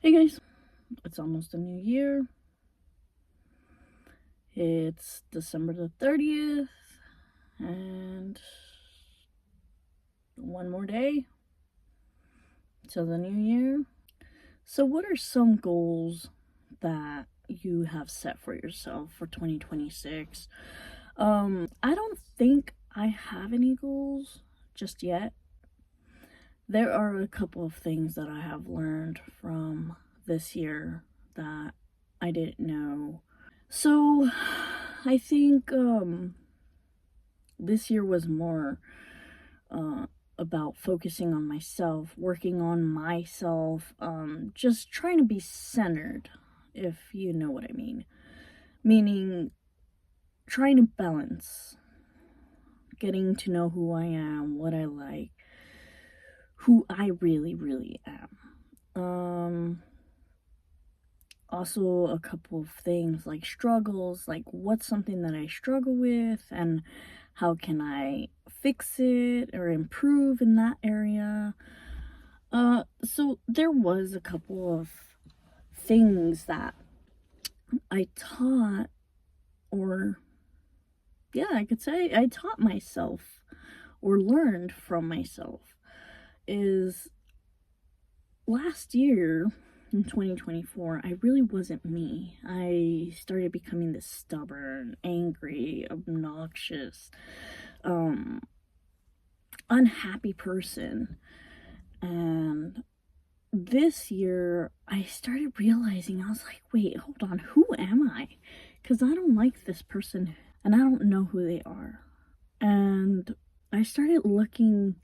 Hey guys, it's almost a new year. It's December the 30th, and one more day till the new year. So, what are some goals that you have set for yourself for 2026? I don't think I have any goals just yet. There are a couple of things that I have learned from this year that I didn't know. So, I think this year was more uh, about focusing on myself, working on myself, just trying to be centered, if you know what I mean. Meaning, trying to balance, getting to know who I am, what I like, who I really, really am. Also, a couple of things like struggles, like what's something that I struggle with, and how can I fix it or improve in that area. So there was a couple of things that I taught, or yeah, I could say I taught myself or learned from myself. Is last year in 2024, I really wasn't me. I started becoming this stubborn, angry, obnoxious, um, unhappy person. And this year, I started realizing, I was like, wait, hold on, who am I? Because I don't like this person and I don't know who they are. And I started looking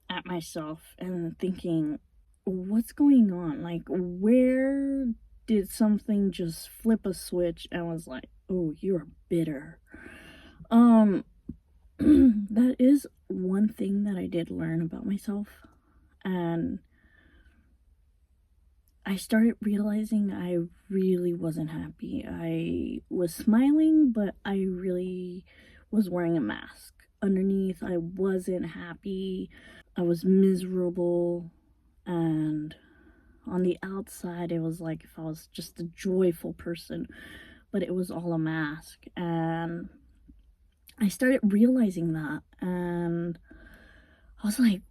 at myself and thinking, what's going on? Like, where did something just flip a switch and was like, oh, you're bitter? Um, that is one thing that I did learn about myself. And I started realizing I really wasn't happy. I was smiling, but I really was wearing a mask. Underneath, I wasn't happy. I was miserable. And on the outside, it was like if I was just a joyful person, but it was all a mask. And I started realizing that. And I was like,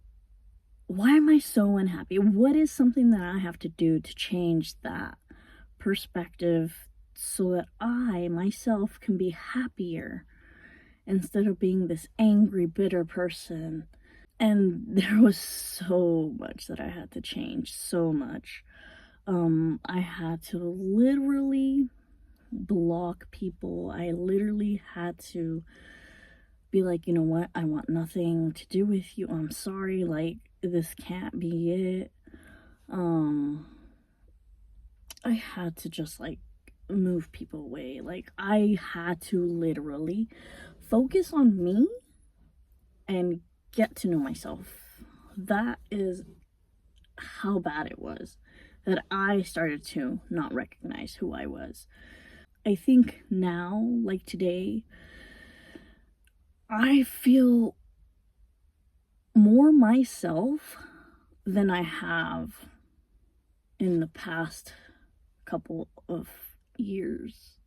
why am I so unhappy? What is something that I have to do to change that perspective so that I myself can be happier instead of being this angry, bitter person? And there was so much that I had to change, so much. I had to literally block people. I literally had to be like, you know what? I want nothing to do with you. I'm sorry. Like, this can't be it. Um, I had to just like move people away. Like, I had to literally focus on me and get to know myself. That is how bad it was that I started to not recognize who I was. I think now, like today, I feel more myself than I have in the past couple of years.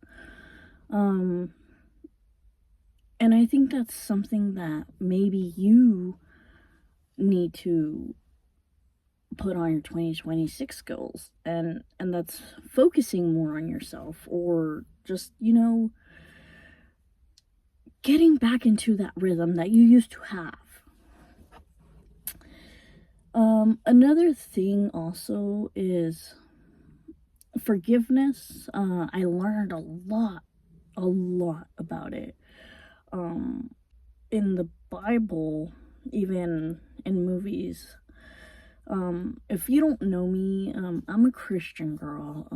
Um, and I think that's something that maybe you need to put on your 2026 goals, and that's focusing more on yourself, or just, getting back into that rhythm that you used to have. Another thing also is forgiveness. I learned a lot about it. Um, in the Bible, even in movies. If you don't know me, I'm a Christian girl.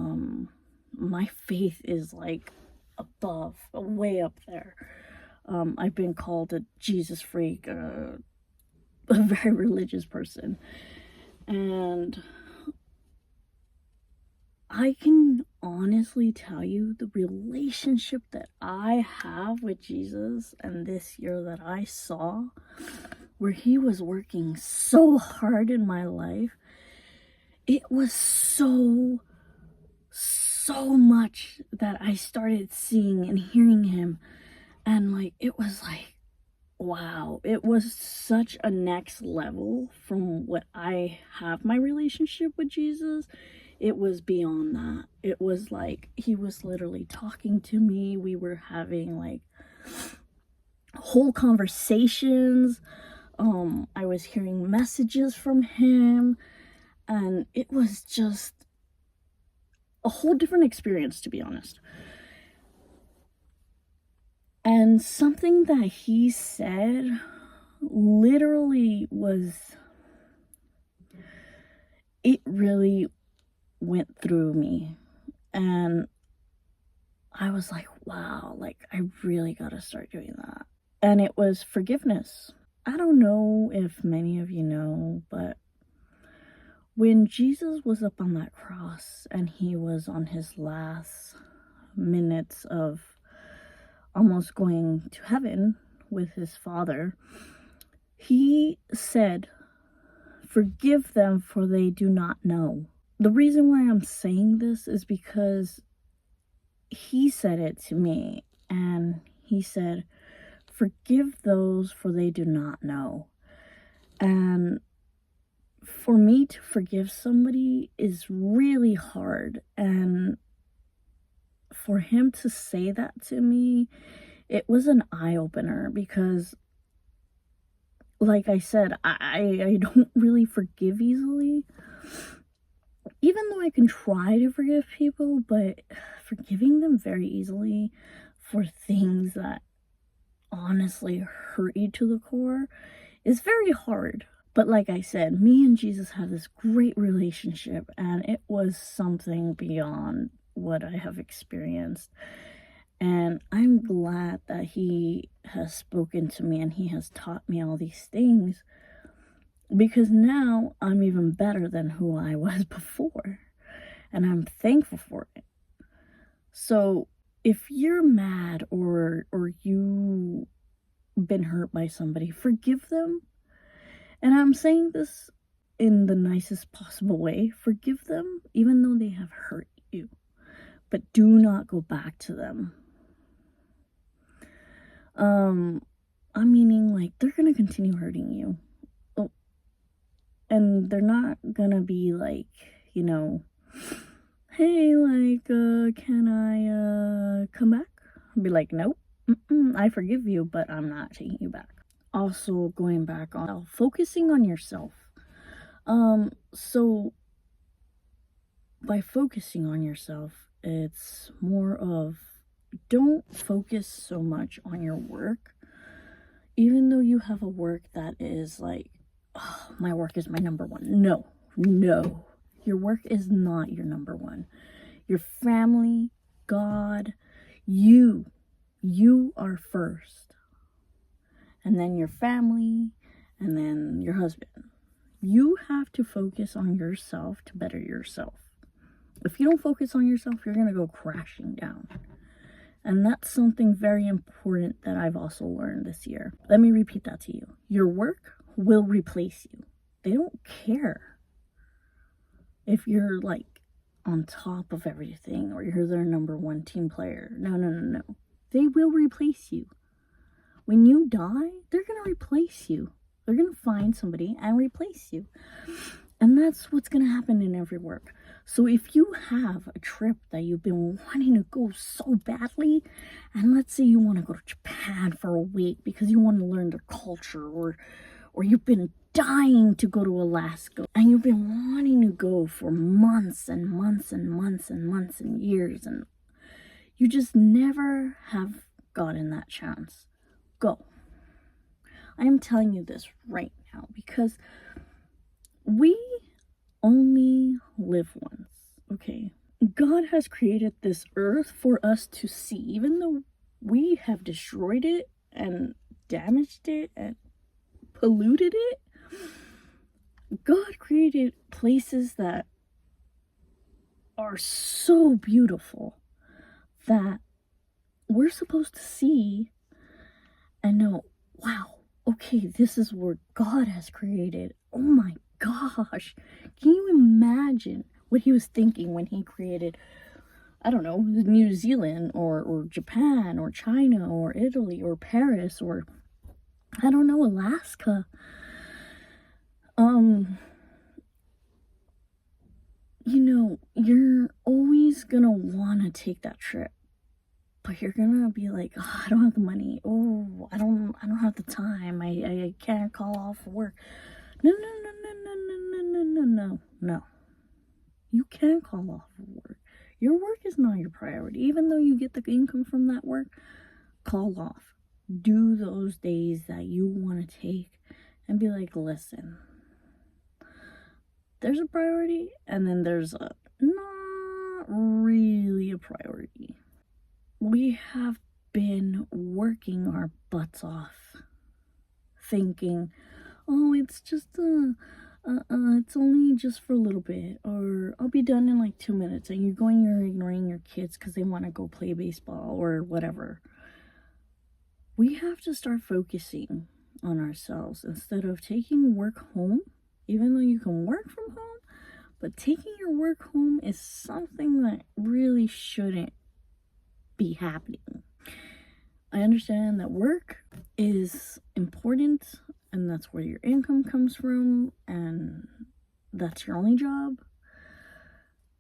My faith is like above, way up there. I've been called a Jesus freak, a very religious person. And I can honestly tell you the relationship that I have with Jesus and this year that I saw, where he was working so hard in my life, it was so much that I started seeing and hearing him, and like it was like, wow, it was such a next level from what I have my relationship with Jesus. It was beyond that. It was like he was literally talking to me. We were having like whole conversations. I was hearing messages from him, and it was just a whole different experience, to be honest. And something that he said literally it really went through me. And I was like, wow, like I really gotta start doing that. And it was forgiveness. I don't know if many of you know, but when Jesus was up on that cross and he was on his last minutes of almost going to heaven with his Father, he said, "Forgive them, for they do not know." The reason why I'm saying this is because he said it to me, and he said, "Forgive those, for they do not know." And for me to forgive somebody is really hard, and for him to say that to me, it was an eye-opener, because like I said, I don't really forgive easily, even though I can try to forgive people, but forgiving them very easily for things that honestly hurt you to the core is very hard. But like I said, me and Jesus have this great relationship, and it was something beyond what I have experienced. And I'm glad that he has spoken to me and he has taught me all these things, because now I'm even better than who I was before. And I'm thankful for it. So if you're mad or you been hurt by somebody, forgive them. And I'm saying this in the nicest possible way. Forgive them even though they have hurt you, but do not go back to them. I'm meaning like they're gonna continue hurting you. Oh, and they're not gonna be like, you know, hey, like, can I come back? I'll be like, nope. I forgive you, but I'm not taking you back. Also, going back on focusing on yourself. So by focusing on yourself, it's more of, don't focus so much on your work. Even though you have a work that is like, oh, my work is my number one. No. Your work is not your number one. Your family, God, you are first. And then your family, and then your husband. You have to focus on yourself to better yourself. If you don't focus on yourself, you're going to go crashing down. And that's something very important that I've also learned this year. Let me repeat that to you. Your work will replace you. They don't care if you're like on top of everything or you're their number one team player. No. They will replace you. When you die, they're going to replace you. They're going to find somebody and replace you. And that's what's going to happen in every work. So if you have a trip that you've been wanting to go so badly, and let's say you want to go to Japan for a week because you want to learn their culture, or you've been dying to go to Alaska, and you've been wanting to go for months and months and months and months and years, and you just never have gotten that chance, go. I am telling you this right now because we only live once, okay? God has created this earth for us to see, even though we have destroyed it and damaged it and polluted it. God created places that are so beautiful that we're supposed to see and know, wow, okay, this is where God has created. Oh my gosh, can you imagine what he was thinking when he created, I don't know, New Zealand or Japan or China or Italy or Paris or, I don't know, Alaska. You know, you're always gonna want to take that trip, but you're gonna be like, oh, I don't have the money. Oh, I don't have the time. I can't call off work. No, no, no, no, no, no, no, no, no, no. You can call off work. Your work is not your priority. Even though you get the income from that work, call off. Do those days that you want to take and be like, listen, there's a priority, and then there's a not really a priority. We have been working our butts off, thinking, oh, it's just it's only just for a little bit, or I'll be done in like 2 minutes, and you're ignoring your kids because they want to go play baseball or whatever. We have to start focusing on ourselves instead of taking work home, even though you can work from home, but taking your work home is something that really shouldn't be happening. I understand that work is important, and that's where your income comes from, and that's your only job.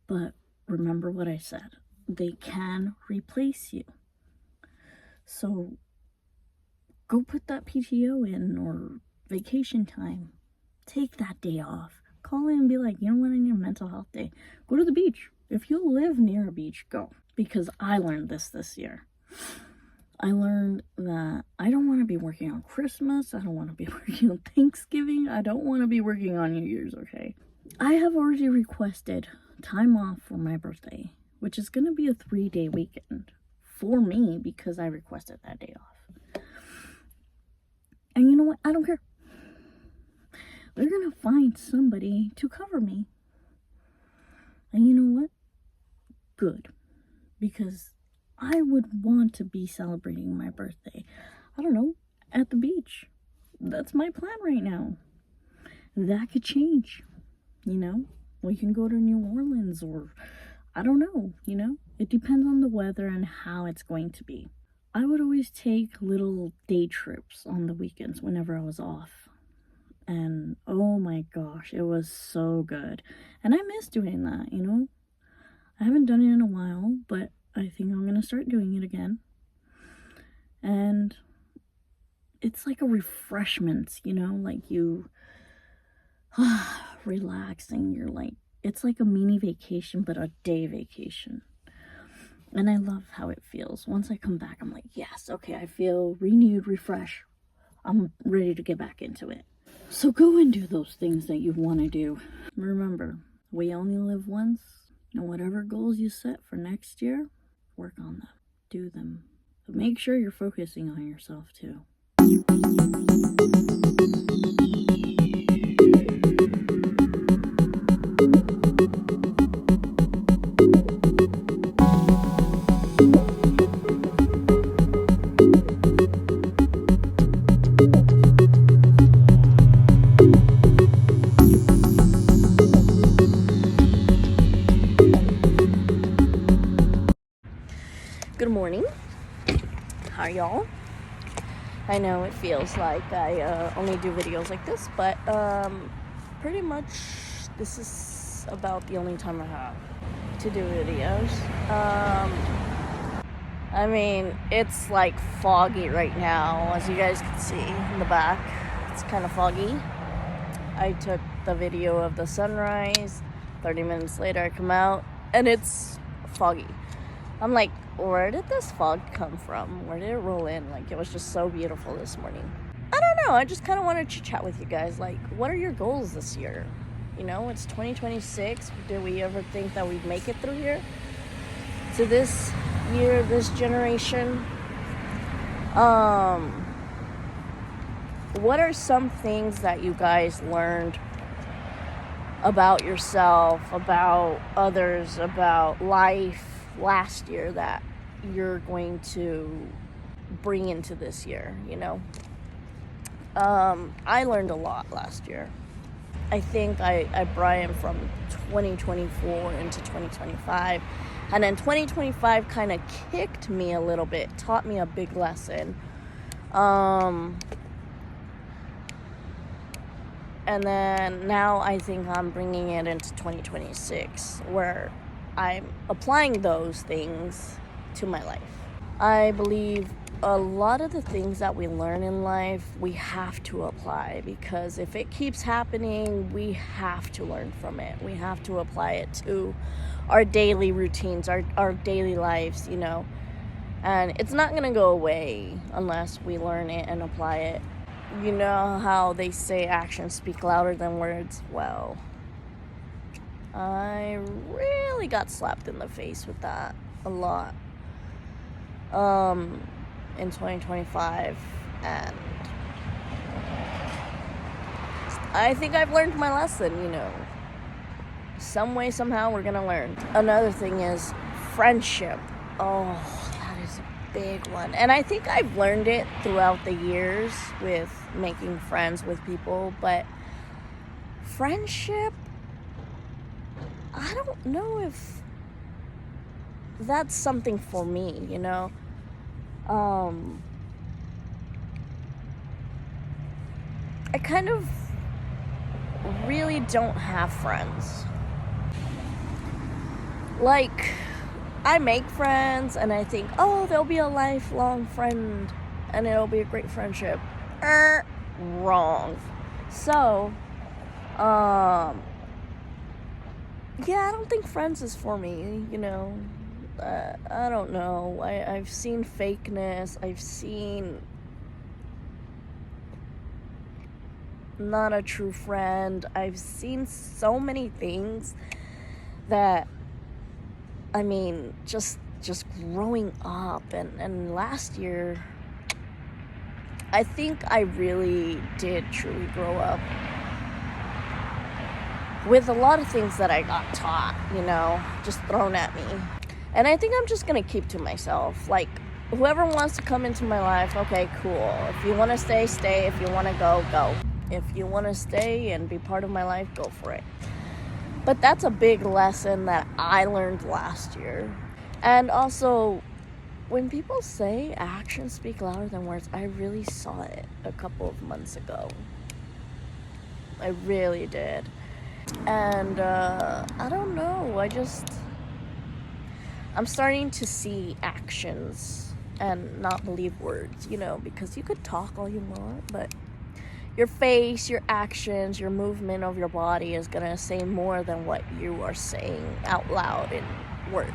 But remember what I said. They can replace you. So go put that PTO in or vacation time. Take that day off. Call in and be like, you know what, I need a mental health day. Go to the beach. If you live near a beach, go. Because I learned this year. I learned that I don't want to be working on Christmas. I don't want to be working on Thanksgiving. I don't want to be working on New Year's, okay? I have already requested time off for my birthday, which is going to be a 3-day weekend for me because I requested that day off. And you know what? I don't care. They're going to find somebody to cover me. And you know what? Good. Because I would want to be celebrating my birthday, I don't know, at the beach. That's my plan right now. That could change, you know? We can go to New Orleans or, I don't know, you know? It depends on the weather and how it's going to be. I would always take little day trips on the weekends whenever I was off. And oh my gosh, it was so good. And I miss doing that, you know? I haven't done it in a while, but I think I'm going to start doing it again. And it's like a refreshment, you know? Like you relaxing. You're like, it's like a mini vacation, but a day vacation. And I love how it feels. Once I come back, I'm like, yes, okay, I feel renewed, refreshed. I'm ready to get back into it. So go and do those things that you want to do. Remember, we only live once. And whatever goals you set for next year, work on them. Do them. But make sure you're focusing on yourself too. Good morning. How are y'all? I know it feels like I only do videos like this, but pretty much this is about the only time I have to do videos. I mean, it's like foggy right now, as you guys can see in the back. It's kind of foggy. I took the video of the sunrise. 30 minutes later, I come out, and it's foggy. I'm like, where did this fog come from? Where did it roll in? Like, it was just so beautiful this morning. I don't know. I just kind of wanted to chat with you guys. Like, what are your goals this year? You know, it's 2026. Did we ever think that we'd make it through here? To this year, this generation? What are some things that you guys learned about yourself, about others, about life last year that you're going to bring into this year, you know? I learned a lot last year. I think I brought him from 2024 into 2025. And then 2025 kind of kicked me a little bit, taught me a big lesson. And then now I think I'm bringing it into 2026, where I'm applying those things to my life. I believe a lot of the things that we learn in life, we have to apply, because if it keeps happening, we have to learn from it. We have to apply it to our daily routines, our daily lives, you know. And it's not going to go away unless we learn it and apply it. You know how they say actions speak louder than words? Well, I really got slapped in the face with that a lot in 2025, and I think I've learned my lesson, you know. Some way, somehow, we're gonna learn. Another thing is friendship. Oh, that is a big one. And I think I've learned it throughout the years with making friends with people, but friendship, I don't know if that's something for me, you know. I kind of really don't have friends. Like, I make friends and I think, oh, they'll be a lifelong friend and it'll be a great friendship. Wrong. So, yeah, I don't think friends is for me, you know. I don't know. I've seen fakeness. I've seen not a true friend. I've seen so many things that, I mean, just growing up and last year, I think I really did truly grow up with a lot of things that I got taught, you know, just thrown at me. And I think I'm just gonna keep to myself. Like, whoever wants to come into my life, okay, cool. If you want to stay, stay. If you want to go, go. If you want to stay and be part of my life, go for it. But that's a big lesson that I learned last year. And also, when people say actions speak louder than words, I really saw it a couple of months ago. I really did. And I don't know, I'm starting to see actions and not believe words, you know, because you could talk all you want, but your face, your actions, your movement of your body is gonna say more than what you are saying out loud in words.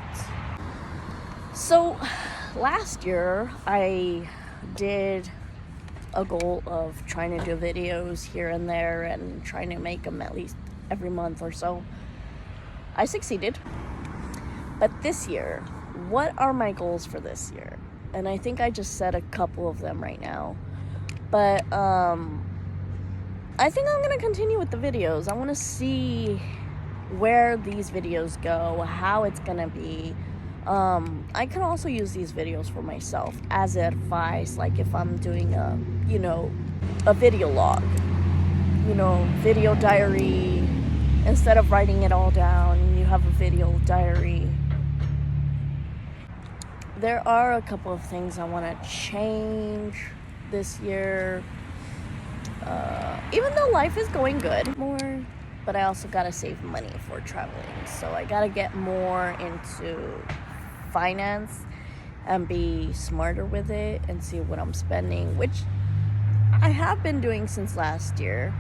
So last year I did a goal of trying to do videos here and there and trying to make them at least every month or so. I succeeded. But this year, what are my goals for this year? And I think I just said a couple of them right now. But I think I'm going to continue with the videos. I want to see where these videos go, how it's going to be. I can also use these videos for myself as advice, like if I'm doing a video log, video diary. Instead of writing it all down, you have a video diary. There are a couple of things I want to change this year. Even though life is going good, but I also gotta save money for traveling. So I gotta get more into finance and be smarter with it and see what I'm spending, which I have been doing since last year.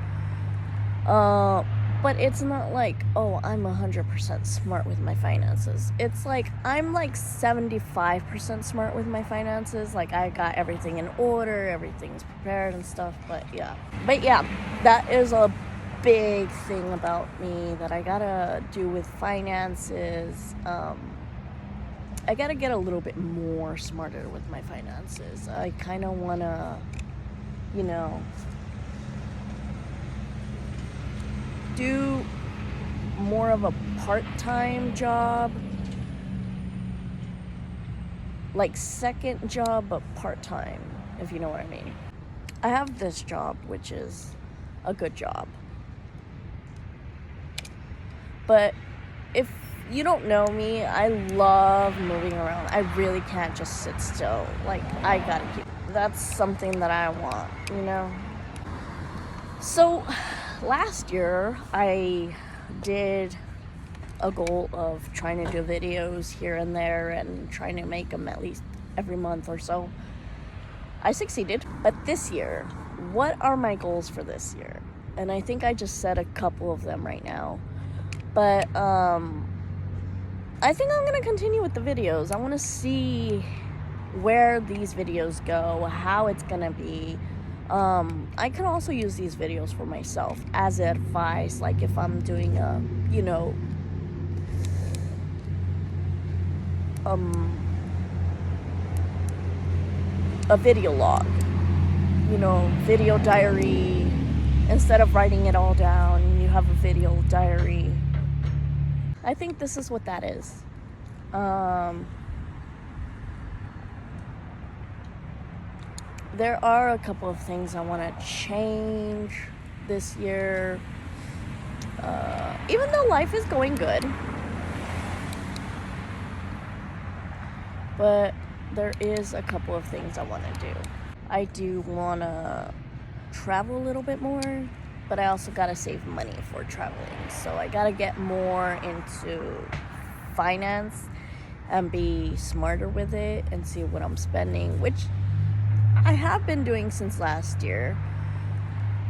But it's not like, oh, I'm 100% smart with my finances. It's like, I'm like 75% smart with my finances. Like, I got everything in order, everything's prepared and stuff, but yeah, that is a big thing about me that I gotta do with finances. I gotta get a little bit more smarter with my finances. I kind of wanna, do more of a part-time job, like second job but part-time, if you know what I mean. I have this job, which is a good job, But if you don't know me, I love moving around. I really can't just sit still. Like, I gotta keep. That's something that I want, you know? So, last year, I did a goal of trying to do videos here and there and trying to make them at least every month or so. I succeeded. But this year, what are my goals for this year? And I think I just said a couple of them right now. But I think I'm gonna continue with the videos. I want to see where these videos go, how it's gonna be. I can also use these videos for myself as advice, like if I'm doing a, a video log, video diary. Instead of writing it all down, you have a video diary. I think this is what that is. There are a couple of things I want to change this year. Even though life is going good, but there is a couple of things I want to do. I do want to travel a little bit more, but I also got to save money for traveling. So I got to get more into finance and be smarter with it and see what I'm spending, which I have been doing since last year.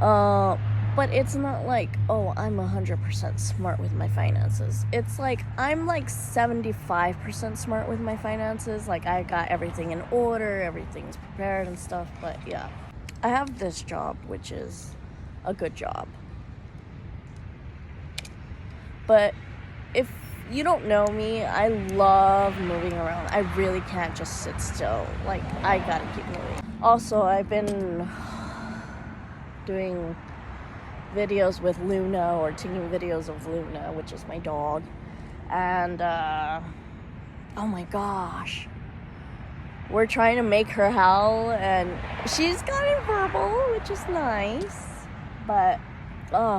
But it's not like, oh, I'm 100% smart with my finances. It's like I'm like 75% smart with my finances. Like I got everything in order, everything's prepared and stuff. But yeah, I have this job, which is a good job. But if you don't know me, I love moving around. I really can't just sit still. Like, I gotta keep moving. Also, I've been doing videos with Luna, or taking videos of Luna, which is my dog. And, oh my gosh. We're trying to make her howl, and she's gotten verbal, which is nice. But,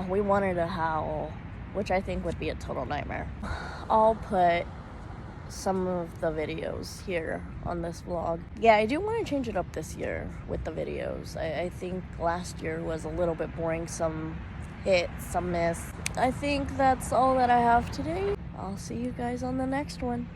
we want her to howl, which I think would be a total nightmare. I'll put some of the videos here on this vlog. Yeah, I do want to change it up this year with the videos. I think last year was a little bit boring, some hit, some miss. I think that's all that I have today. I'll see you guys on the next one.